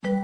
Baik,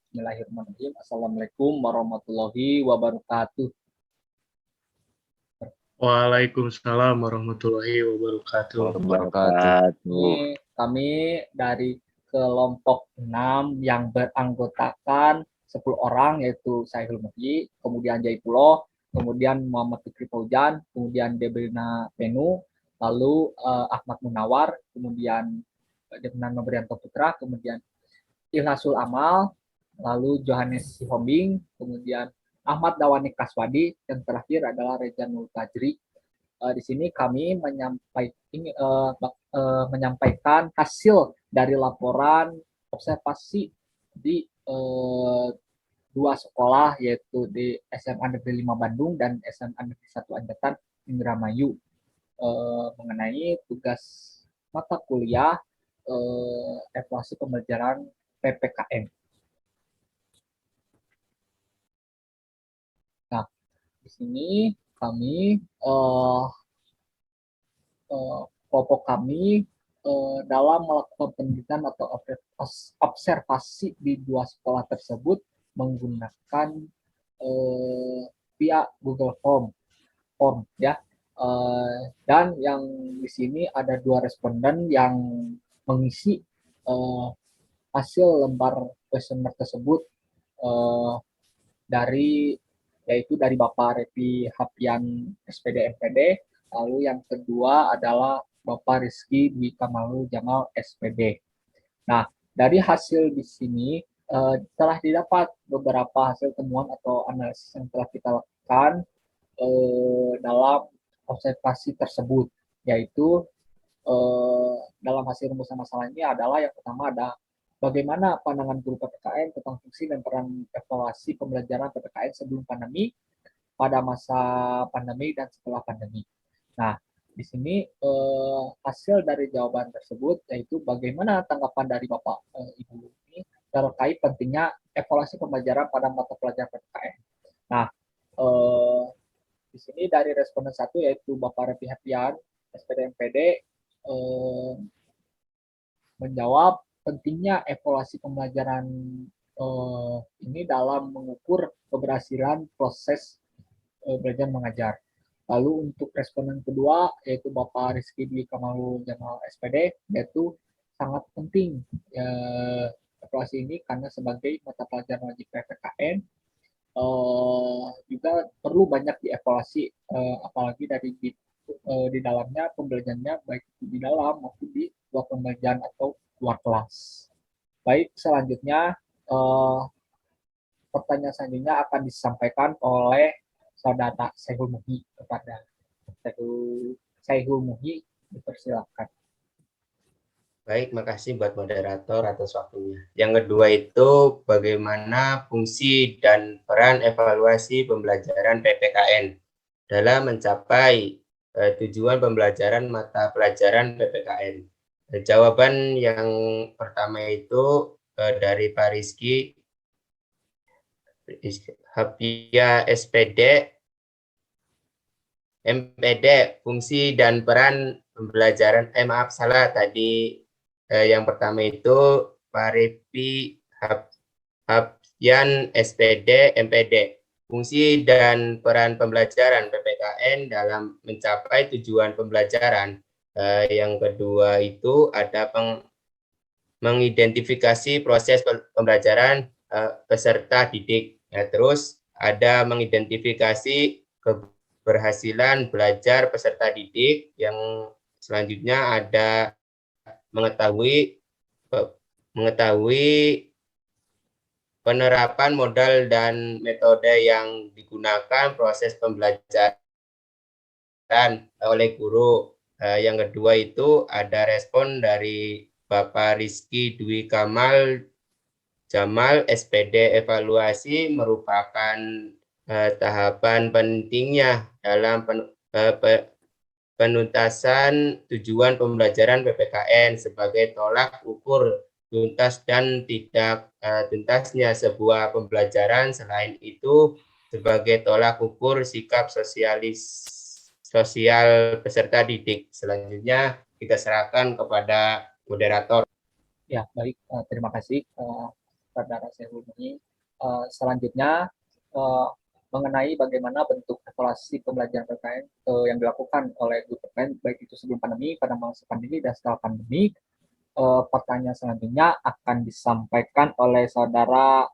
Bismillahirrahmanirrahim. Assalamualaikum warahmatullahi wabarakatuh. Waalaikumsalam warahmatullahi wabarakatuh. Ini kami dari kelompok 6 yang beranggotakan 10 orang, yaitu Saihul Muhyi, kemudian Jaipuloh, kemudian Muhammad Fikri Faujan, kemudian Debrina Penu, lalu Ahmad Munawar, kemudian Debrina Nobrianto Putra, kemudian Ilhasul Amal, lalu Johannes Sihombing, kemudian Ahmad Dawani Kaswadi, dan terakhir adalah Rejanul Tajri. Di sini kami menyampaikan hasil dari laporan observasi di dua sekolah, yaitu di SMA Negeri 5 Bandung dan SMA Negeri 1 Anjatan Indramayu, mengenai tugas mata kuliah evaluasi pembelajaran PPKN. Nah, di sini kami kelompok kami dalam melakukan penelitian atau observasi di dua sekolah tersebut menggunakan via Google Form ya. Dan yang di sini ada 2 responden yang mengisi hasil lembar kuesioner tersebut yaitu dari Bapak Repi Hapian SPD MPD, lalu yang kedua adalah Bapak Rizky Dwi Kamalu Jamal SPD. Nah, dari hasil di sini telah didapat beberapa hasil temuan atau analisis yang telah kita lakukan dalam observasi tersebut, yaitu dalam hasil rumusan masalah ini adalah yang pertama ada bagaimana pandangan guru PPKN tentang fungsi dan peran evaluasi pembelajaran PPKN sebelum pandemi, pada masa pandemi, dan setelah pandemi. Nah, di sini hasil dari jawaban tersebut yaitu bagaimana tanggapan dari Bapak Ibu ini terkait pentingnya evaluasi pembelajaran pada mata pelajaran PPKN. Nah, di sini dari responden 1 yaitu Bapak Repi Hapian SPD MPD menjawab pentingnya evaluasi pembelajaran ini dalam mengukur keberhasilan proses belajar mengajar. Lalu untuk responden kedua yaitu Bapak Rizky Dwi Kamalu Jamal SPD, yaitu sangat penting evaluasi ini karena sebagai mata pelajaran wajib PPKN juga perlu banyak dievaluasi, apalagi di dalamnya pembelajarannya baik di dalam maupun di luar pembelajaran atau luar kelas. Baik, selanjutnya pertanyaan selanjutnya akan disampaikan oleh Saudara Saihul Muhyi kepada Saihul Muhyi, dipersilakan. Baik, makasih buat moderator atas waktunya. Yang kedua itu bagaimana fungsi dan peran evaluasi pembelajaran PPKN dalam mencapai tujuan pembelajaran mata pelajaran PPKN. Jawaban yang pertama itu dari Pak Rizky Hapia SPD MPD, fungsi dan peran pembelajaran maaf salah tadi yang pertama itu Pak Repi Hapian SPD MPD, fungsi dan peran pembelajaran PPKN dalam mencapai tujuan pembelajaran. Yang kedua itu ada mengidentifikasi proses pembelajaran peserta didik. Terus ada mengidentifikasi keberhasilan belajar peserta didik. Yang selanjutnya ada mengetahui penerapan modal dan metode yang digunakan proses pembelajaran oleh guru. Yang kedua itu ada respon dari Bapak Rizky Dwi Kamal Jamal SPD, evaluasi merupakan tahapan pentingnya dalam penuntasan tujuan pembelajaran PPKN sebagai tolak ukur tuntas dan tidak tuntasnya sebuah pembelajaran. Selain itu, sebagai tolak ukur sikap sosial peserta didik. Selanjutnya kita serahkan kepada moderator. Ya, baik. Terima kasih, Saudara Sehruni. Selanjutnya, mengenai bagaimana bentuk evaluasi pembelajaran PPKN yang dilakukan oleh Guru PPKN, baik itu sebelum pandemi, pada masa pandemi, dan setelah pandemi. Pertanyaan selanjutnya akan disampaikan oleh Saudara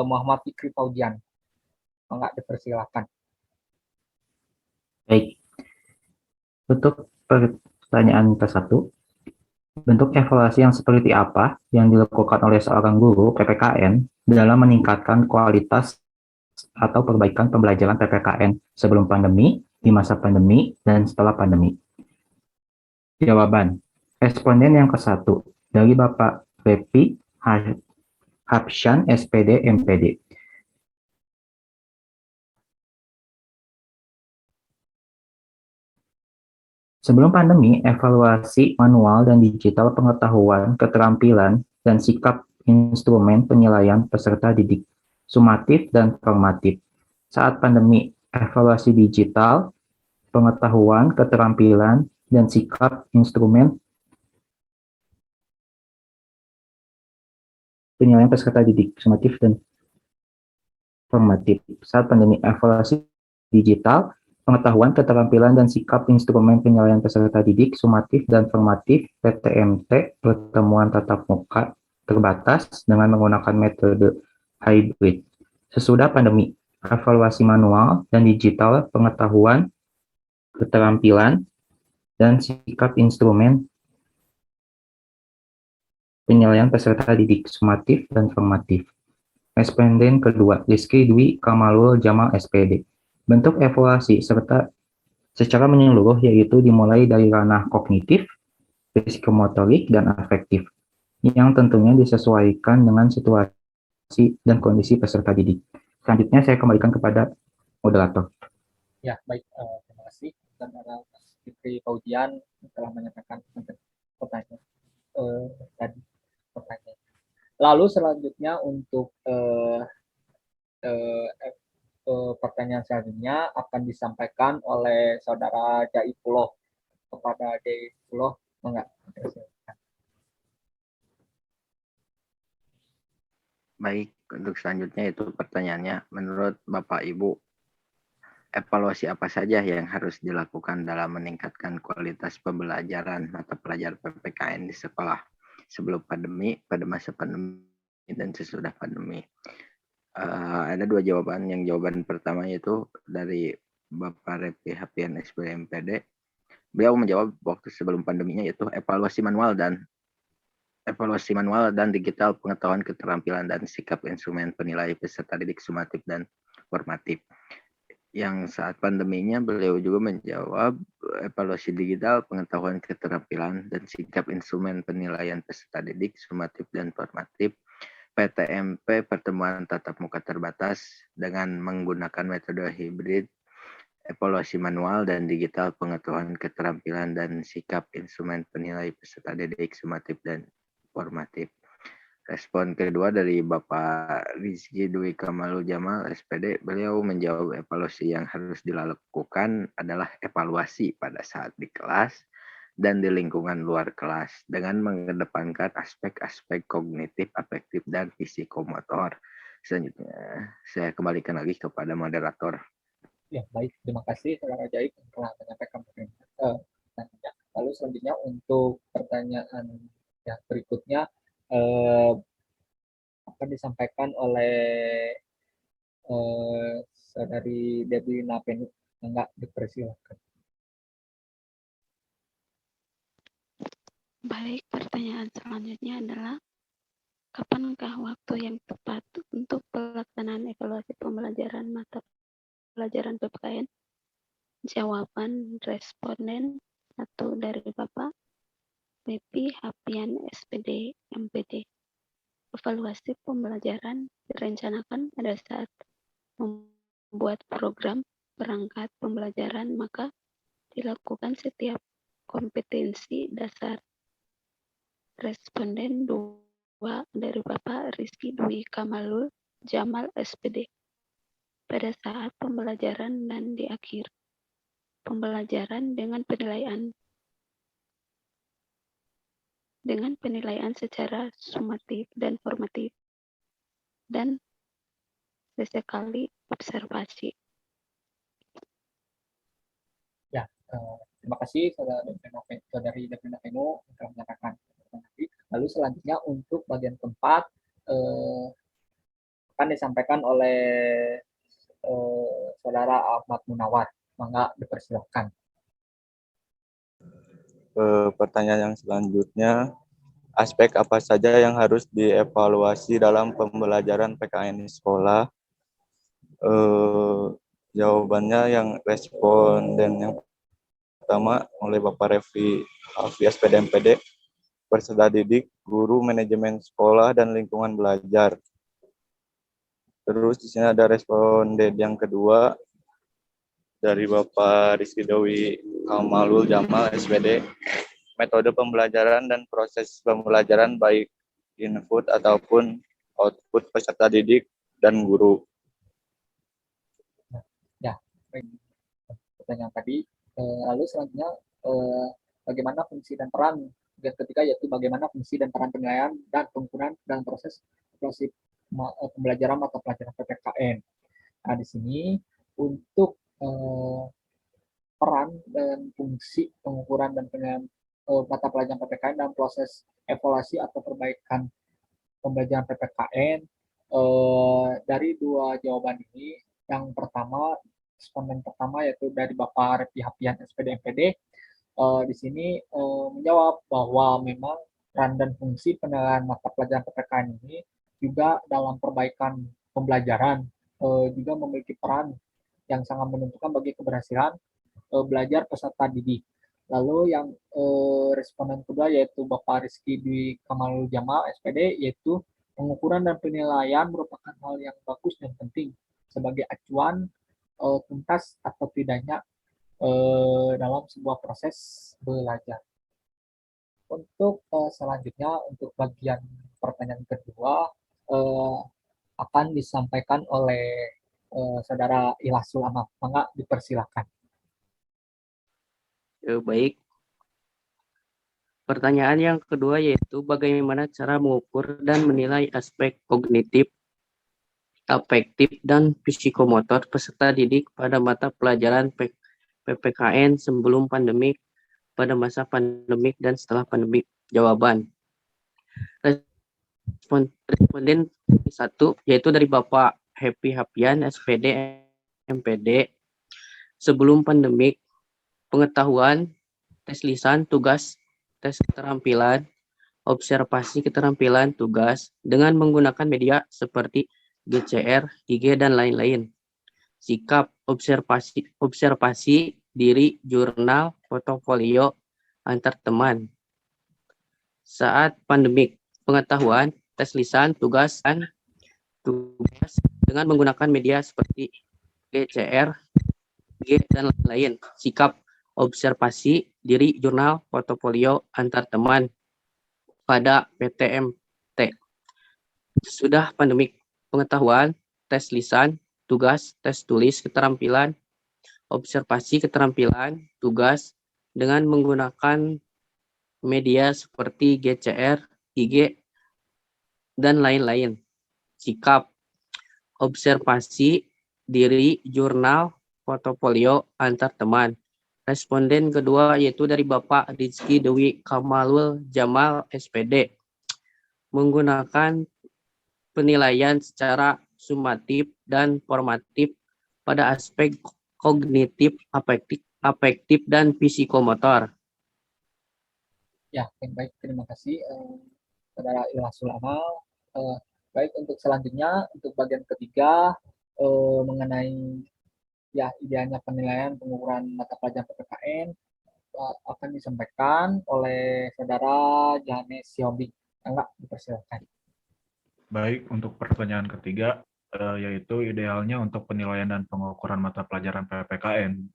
Muhammad Fikri Fauzian. Enggak, dipersilakan. Baik, untuk pertanyaan ke-1, bentuk evaluasi yang seperti apa yang dilakukan oleh seorang guru PPKN dalam meningkatkan kualitas atau perbaikan pembelajaran PPKN sebelum pandemi, di masa pandemi, dan setelah pandemi? Jawaban. Responden yang ke-1 dari Bapak Repi Hapsyan, SPD, MPD. Sebelum pandemi, evaluasi manual dan digital pengetahuan, keterampilan, dan sikap instrumen penilaian peserta didik, sumatif dan formatif. Saat pandemi, evaluasi digital, pengetahuan, keterampilan, dan sikap instrumen penilaian peserta didik, sumatif dan formatif. Saat pandemi, evaluasi digital, pengetahuan, keterampilan, dan sikap instrumen penilaian peserta didik, sumatif dan formatif, PTMT, pertemuan tatap muka terbatas dengan menggunakan metode hybrid. Sesudah pandemi, evaluasi manual dan digital, pengetahuan, keterampilan, dan sikap instrumen penilaian peserta didik, sumatif dan formatif. Responden kedua, Rizky Dwi Kamalul Jamal, SPD. Bentuk evaluasi secara menyeluruh yaitu dimulai dari ranah kognitif, psikomotorik, dan afektif, yang tentunya disesuaikan dengan situasi dan kondisi peserta didik. Selanjutnya saya kembalikan kepada moderator. Ya, baik. Terima kasih Saudara Fikri Fauzian telah menyampaikan pertanyaan tadi. Lalu selanjutnya untuk pertanyaan selanjutnya akan disampaikan oleh Saudara Jaipullah. Kepada Jaipullah, enggak? Baik, untuk selanjutnya itu pertanyaannya, menurut Bapak Ibu, evaluasi apa saja yang harus dilakukan dalam meningkatkan kualitas pembelajaran mata pelajaran PPKN di sekolah sebelum pandemi, pada masa pandemi, dan sesudah pandemi? Ada dua jawaban. Yang jawaban pertama itu dari Bapak Repi Hapian SBMPD. Beliau menjawab waktu sebelum pandeminya, yaitu evaluasi manual dan digital, pengetahuan, keterampilan, dan sikap instrumen penilai peserta didik, sumatif dan formatif. Yang saat pandeminya beliau juga menjawab evaluasi digital, pengetahuan, keterampilan, dan sikap instrumen penilaian peserta didik, sumatif dan formatif, PTMP, pertemuan tatap muka terbatas dengan menggunakan metode hibrid, evaluasi manual dan digital, pengetahuan, keterampilan, dan sikap instrumen penilai peserta didik, sumatif dan formatif. Respon kedua dari Bapak Rizky Dwi Kamalul Jamal, SPD, beliau menjawab evaluasi yang harus dilakukan adalah evaluasi pada saat di kelas dan di lingkungan luar kelas dengan mengedepankan aspek-aspek kognitif, afektif, dan psikomotor. Selanjutnya, saya kembalikan lagi kepada moderator. Ya, baik. Terima kasih Saudara Jaip yang telah menyampaikan pertanyaan. Lalu selanjutnya untuk pertanyaan yang berikutnya akan disampaikan oleh Saudari Debbie Napenut. Enggak, dipersilakan. Baik, pertanyaan selanjutnya adalah kapankah waktu yang tepat untuk pelaksanaan evaluasi pembelajaran mata pelajaran PPKN? Jawaban responden 1 dari Bapak Repi Hapian, SPD, MPD. Evaluasi pembelajaran direncanakan pada saat membuat program perangkat pembelajaran, maka dilakukan setiap kompetensi dasar. Responden 2 dari Bapak Rizky Dwi Kamalul Jamal SPD. Pada saat pembelajaran dan di akhir pembelajaran dengan penilaian secara sumatif dan formatif dan sesekali observasi. Ya, terima kasih Saudari Devina Veno yang telah menyatakan. Lalu selanjutnya untuk bagian keempat akan disampaikan oleh Saudara Ahmad Munawar. Mangga dipersilakan. Pertanyaan yang selanjutnya, aspek apa saja yang harus dievaluasi dalam pembelajaran PKN di sekolah? Jawabannya yang responden yang pertama oleh Bapak Revi Alfi SPD MPD, peserta didik, guru, manajemen sekolah, dan lingkungan belajar. Terus di sini ada responden yang kedua dari Bapak Rizky Dwi Kamalul Jamal SPD, metode pembelajaran dan proses pembelajaran baik input ataupun output peserta didik dan guru. Ya, pertanyaan tadi. Lalu selanjutnya bagaimana fungsi dan peran yang ketiga, yaitu bagaimana fungsi dan peran penilaian dan pengukuran dalam proses pembelajaran mata pelajaran PPKN. Nah, di sini untuk peran dan fungsi pengukuran dan penilaian mata pelajaran PPKN dalam proses evaluasi atau perbaikan pembelajaran PPKN, dari dua jawaban ini, yang pertama, responden pertama yaitu dari Bapak Repi Hapian SPD MPD, di sini menjawab bahwa memang peran dan fungsi penilaian mata pelajaran PPKN ini juga dalam perbaikan pembelajaran juga memiliki peran yang sangat menentukan bagi keberhasilan belajar peserta didik. Lalu yang responden kedua yaitu Bapak Rizky Dwi Kamalul Jamal SPD, yaitu pengukuran dan penilaian merupakan hal yang bagus dan penting sebagai acuan tuntas atau tidaknya dalam sebuah proses belajar. Untuk selanjutnya, untuk bagian pertanyaan kedua akan disampaikan oleh Saudara Ilhasul Amal. Mangga dipersilakan. Baik. Pertanyaan yang kedua yaitu bagaimana cara mengukur dan menilai aspek kognitif, afektif, dan psikomotor peserta didik pada mata pelajaran PPKN sebelum pandemik, pada masa pandemik, dan setelah pandemik. Jawaban. Responden 1 yaitu dari Bapak Happy Hapian SPD MPD, sebelum pandemik, pengetahuan, tes lisan, tugas, tes keterampilan, observasi keterampilan, tugas, dengan menggunakan media seperti GCR, IG, dan lain-lain. Sikap, observasi diri, jurnal, portofolio, antar teman. Saat pandemik, pengetahuan, tes lisan, tugas dengan menggunakan media seperti GCR, IG, dan lain-lain. Sikap, observasi diri, jurnal, portofolio, antar teman pada PTMT. Sudah pandemik, pengetahuan, tes lisan, tugas, tes tulis keterampilan, observasi keterampilan, tugas, dengan menggunakan media seperti GCR, IG, dan lain-lain. Sikap, observasi diri, jurnal, portofolio, antar teman. Responden kedua yaitu dari Bapak Rizky Dwi Kamalul Jamal SPD, menggunakan penilaian secara sumatif dan formatif pada aspek kognitif, afektif, dan psikomotor. Ya, baik, terima kasih Saudara Ilhasul Amal. Baik, untuk selanjutnya, untuk bagian ketiga mengenai ya idealnya penilaian pengukuran mata pelajaran PPKN akan disampaikan oleh Saudara Janes Siombing. Enggak, dipersilakan. Baik, untuk pertanyaan ketiga, yaitu idealnya untuk penilaian dan pengukuran mata pelajaran PPKN.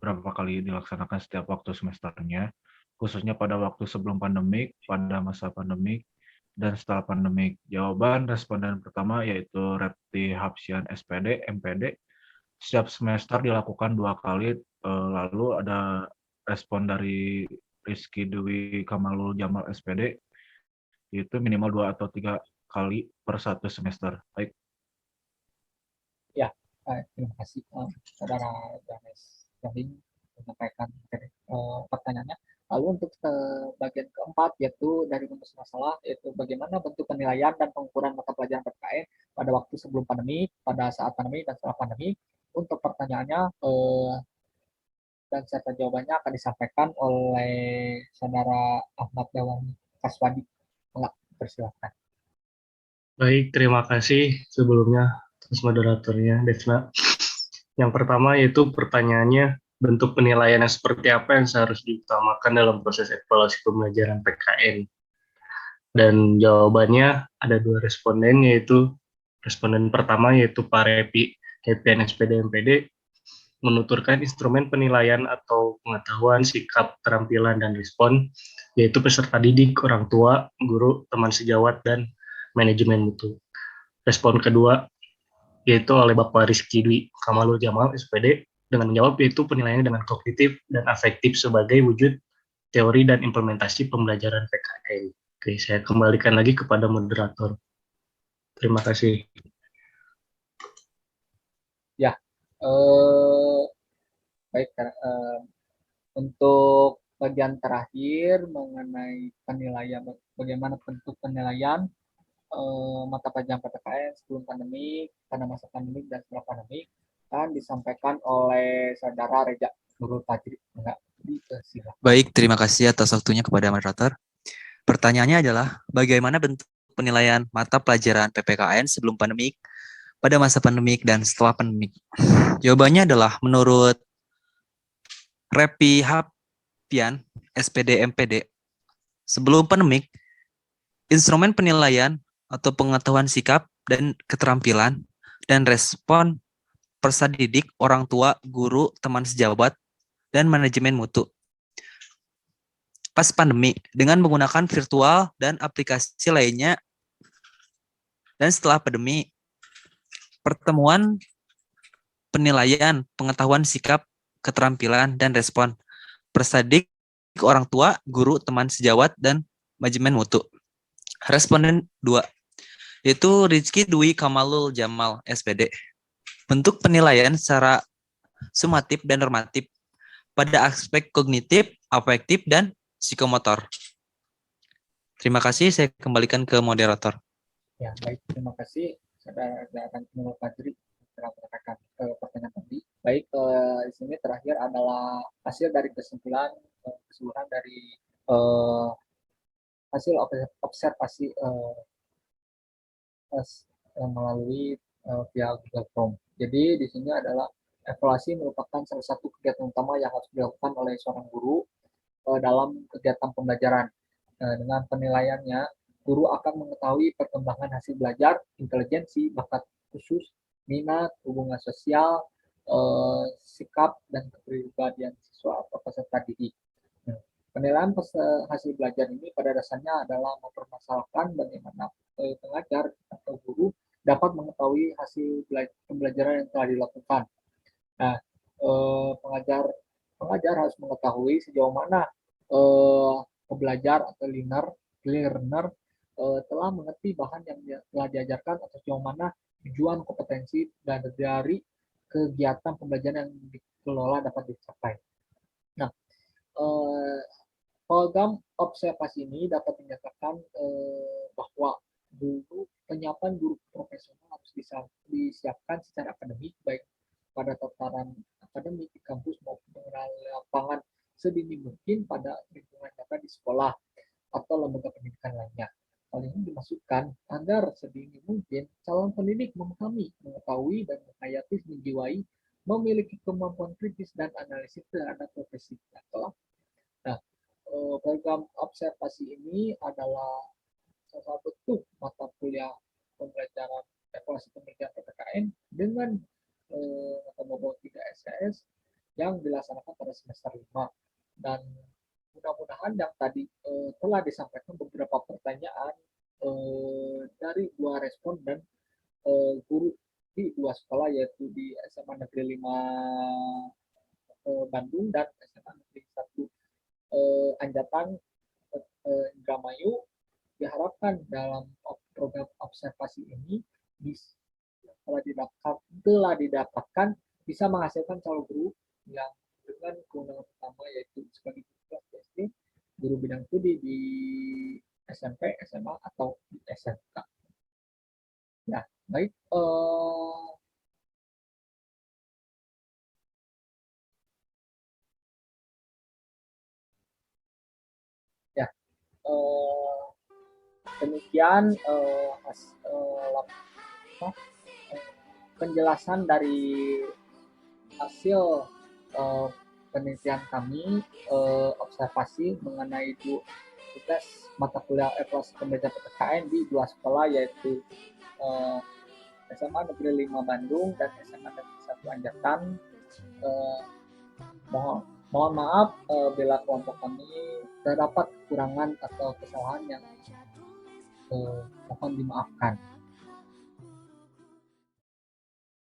berapa kali dilaksanakan setiap waktu semesternya, khususnya pada waktu sebelum pandemik, pada masa pandemik, dan setelah pandemik. Jawaban responden pertama yaitu Repti Hapsian SPD, MPD. Setiap semester dilakukan 2 kali, lalu ada respon dari Rizky Dwi Kamalul Jamal SPD, yaitu minimal 2 atau 3 kali per satu semester. Baik. Ya, terima kasih Saudara James Johin menyampaikan pertanyaannya. Lalu untuk bagian keempat yaitu dari rumus masalah, yaitu bagaimana bentuk penilaian dan pengukuran mata pelajaran PPKN pada waktu sebelum pandemi, pada saat pandemi, dan setelah pandemi. Untuk pertanyaannya dan serta jawabannya akan disampaikan oleh Saudara Ahmad Dawani Kaswadi. Enggak, persilakan. Baik, terima kasih sebelumnya atas moderatornya, Devna. Yang pertama yaitu pertanyaannya, bentuk penilaian yang seperti apa yang seharusnya diutamakan dalam proses evaluasi pembelajaran PKN? Dan jawabannya ada 2 responden, yaitu responden pertama yaitu Pak Repi, Happyan SPD MPD, menuturkan instrumen penilaian atau pengetahuan, sikap, keterampilan, dan respon, yaitu peserta didik, orang tua, guru, teman sejawat, dan manajemen mutu. Respon kedua yaitu oleh Bapak Rizky Dwi Kamalul Jamal SPD dengan menjawab yaitu penilaiannya dengan kognitif dan afektif sebagai wujud teori dan implementasi pembelajaran PKN. Oke, saya kembalikan lagi kepada moderator. Terima kasih. Ya, baik. Untuk bagian terakhir mengenai penilaian, bagaimana bentuk penilaian mata pelajaran PPKN sebelum pandemi, pada masa pandemi, dan setelah pandemi, akan disampaikan oleh Saudara Reja Nurul Fajri. Enggak, silakan. Baik, terima kasih atas waktunya kepada moderator. Pertanyaannya adalah, bagaimana bentuk penilaian mata pelajaran PPKN sebelum pandemik, pada masa pandemik, dan setelah pandemik? Jawabannya adalah menurut Repi Hapyan, SPD MPD, sebelum pandemik, instrumen penilaian atau pengetahuan sikap dan keterampilan dan respon peserta didik, orang tua, guru, teman sejawat, dan manajemen mutu. Pas pandemi, dengan menggunakan virtual dan aplikasi lainnya, dan setelah pandemi, pertemuan penilaian, pengetahuan sikap, keterampilan, dan respon peserta didik, orang tua, guru, teman sejawat, dan manajemen mutu. Responden 2, yaitu Rizky Dwi Kamalul Jamal SPD. Bentuk penilaian secara sumatif dan normatif pada aspek kognitif, afektif, dan psikomotor. Terima kasih, saya kembalikan ke moderator. Ya, baik. Terima kasih Saudara Nurul Fajri telah menyampaikan pertanyaan tadi. Baik, di sini terakhir adalah hasil dari kesimpulan keseluruhan dari hasil observasi melalui via Google Chrome. Jadi di sini adalah evaluasi merupakan salah satu kegiatan utama yang harus dilakukan oleh seorang guru dalam kegiatan pembelajaran. Dengan penilaiannya, guru akan mengetahui perkembangan hasil belajar, intelijensi, bakat khusus, minat, hubungan sosial, sikap, dan kepribadian siswa atau peserta didik. Penilaian hasil belajar ini pada dasarnya adalah mempermasalahkan bagaimana pengajar atau guru dapat mengetahui hasil pembelajaran yang telah dilakukan. Nah, pengajar harus mengetahui sejauh mana pembelajar atau learner telah mengerti bahan yang telah diajarkan atau sejauh mana tujuan, kompetensi dari kegiatan pembelajaran yang dikelola dapat dicapai. Nah, program observasi ini dapat menyatakan bahwa penyiapan guru profesional harus disiapkan secara akademik, baik pada tataran akademik di kampus maupun dengan lapangan sedini mungkin pada lingkungan nyata di sekolah atau lembaga pendidikan lainnya. Hal ini dimaksudkan agar sedini mungkin calon pendidik memahami, mengetahui, dan menghayati, menjiwai, memiliki kemampuan kritis dan analisis terhadap profesi yang telah. Nah, program observasi ini adalah salah satu bentuk mata kuliah pembelajaran evaluasi pembelajaran PPKN dengan mata bobot 3 SKS yang dilaksanakan pada semester 5. Dan mudah-mudahan yang tadi telah disampaikan beberapa pertanyaan dari 2 responden guru di 2 sekolah, yaitu di SMA Negeri 5 Bandung dan SMA Negeri 1 Anjatan Indramayu. Diharapkan dalam program observasi ini telah didapatkan bisa menghasilkan calon guru yang dengan kewenangan utama, yaitu sebagai guru kelas SD, guru bidang studi di SMP, SMA, atau di SMK. Ya, baik. Demikian penjelasan dari hasil penelitian kami, observasi mengenai tugas mata kuliah evaluasi pembelajaran PPKN di 2 sekolah, yaitu SMA Negeri 5 Bandung dan SMA Negeri 1 Anjatan. Mohon maaf bila kelompok kami terdapat kekurangan atau kesalahan yang mohon dimaafkan.